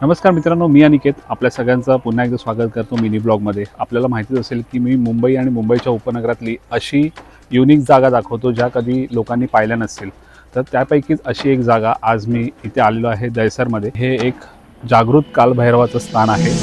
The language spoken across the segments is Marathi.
नमस्कार मित्रांनो, मी अनिकेत आपल्या सगळ्यांचं पुन्हा एकदा स्वागत करतो मिनी ब्लॉगमध्ये। आपल्याला माहितीच असेल की मी मुंबई आणि मुंबईच्या उपनगरातली अशी युनिक जागा दाखवतो ज्या कधी लोकांनी पाहिल्या नसतील। तर त्यापैकीच अशी एक जागा आज मी इथे आलेलो आहे दहिसरमध्ये। हे एक जागृत कालभैरवाचं स्थान आहे।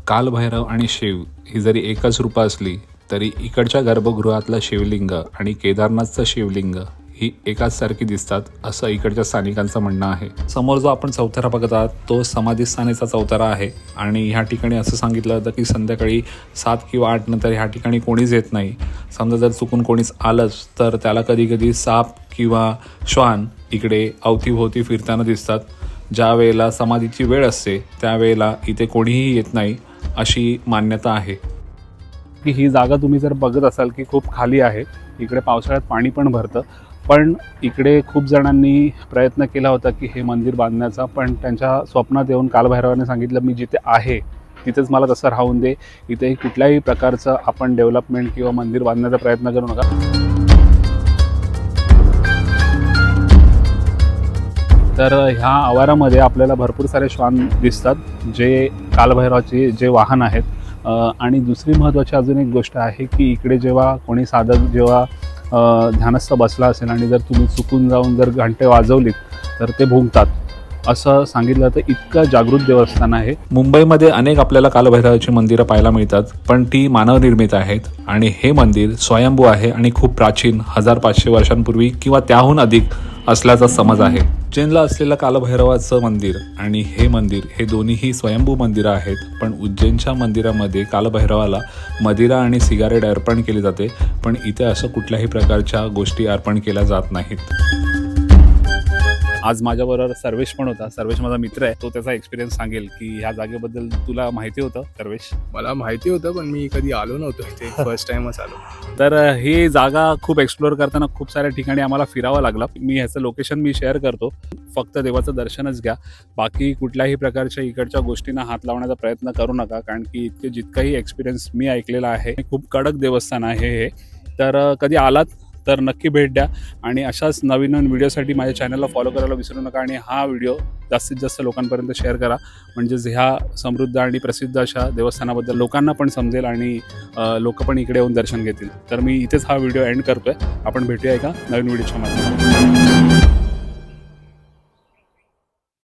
कालभैरव आणि शिव ही जरी एकच रूप असली तरी इकडच्या गर्भगृहातलं शिवलिंग आणि केदारनाथचं शिवलिंग ही एकाच सारखी दिसतात असं इकडच्या स्थानिकांचं म्हणणं आहे। समोर जो आपण चौथरा बघत आहात तो समाधीस्थानाचा चौथरा आहे आणि ह्या ठिकाणी असं सांगितलं जातं की संध्याकाळी 7 किंवा 8 नंतर ह्या ठिकाणी कोणीच येत नाही। समजा जर चुकून कोणीच आलंच तर त्याला कधी कधी साप किंवा श्वान इकडे अवतीभोवती फिरताना दिसतात। ज्या वेळेला समाधीची वेळ असते त्यावेळेला इथे कोणीही येत नाही अशी मान्यता आहे। की ही जागा तुम्ही जर बघत असाल की खूप खाली आहे, इकडे पावसाळ्यात पाणी पण भरतं, पण इकडे खूप जणांनी प्रयत्न केला होता की हे मंदिर बांधण्याचा, पण त्यांच्या स्वप्नात येऊन कालभैरवाने सांगितलं मी जिथे आहे तिथेच मला तसं राहून दे, इथे कुठल्याही प्रकारचं आपण डेव्हलपमेंट किंवा मंदिर बांधण्याचा प्रयत्न करू नका। तर ह्या आवारामध्ये आपल्याला भरपूर सारे श्वान दिसतात जे कालभैरवाचे जे वाहन आहेत। आणि दुसरी महत्त्वाची अजून एक गोष्ट आहे की इकडे जेव्हा कोणी साधक जेव्हा ध्यानस्थ बसला असेल आणि जर तुम्ही चुकून जाऊन जर घंटे वाजवलीत तर ते भुंकतात असं सांगितलं जातं। इतकं जागृत देवस्थान आहे। मुंबईमध्ये अनेक आपल्याला कालभैरवाची मंदिरं पाहायला मिळतात, पण ती मानवनिर्मित आहेत आणि हे मंदिर स्वयंभू आहे आणि खूप प्राचीन 1500 वर्षांपूर्वी किंवा त्याहून अधिक असल्याचा समज आहे। उज्जैनला असलेलं कालभैरवाचं मंदिर आणि हे मंदिर हे दोन्हीही स्वयंभू मंदिरं आहेत, पण उज्जैनच्या मंदिरामध्ये कालभैरवाला मदिरा आणि सिगारेट अर्पण केले जाते, पण इथे असं कुठल्याही प्रकारच्या गोष्टी अर्पण केल्या जात नाहीत। आज माझ्याबरोबर सर्वेश पण होता। सर्वेश माझा मित्र आहे, तो त्याचा एक्सपिरियन्स सांगेल की ह्या जागेबद्दल तुला माहिती होतं सर्वेश? मला माहिती होतं पण मी कधी आलो नव्हतो इथे, फर्स्ट टाइमच आलो। तर ही जागा खूप एक्सप्लोअर करताना खूप साऱ्या ठिकाणी आम्हाला फिरावं लागलं। मी ह्याचं लोकेशन मी शेअर करतो, फक्त देवाचं दर्शनच घ्या, बाकी कुठल्याही प्रकारच्या इकडच्या गोष्टींना हात लावण्याचा प्रयत्न करू नका, कारण की इतके जितकाही एक्सपिरियन्स मी ऐकलेला आहे खूप कडक देवस्थान आहे हे। तर कधी आलात तर नक्की भेट द्या आणि अशाच नवीन नवीन व्हिडिओसाठी माझ्या चॅनलला फॉलो करायला विसरू नका आणि हा व्हिडिओ जास्तीत जास्त लोकांपर्यंत शेअर करा, म्हणजेच ह्या समृद्ध आणि प्रसिद्ध अशा देवस्थानाबद्दल लोकांना पण समजेल आणि लोक पण इकडे येऊन दर्शन घेतील। तर मी इथेच हा व्हिडिओ एंड करतोय। आपण भेटूया एका नवीन व्हिडिओच्या माध्यमातून।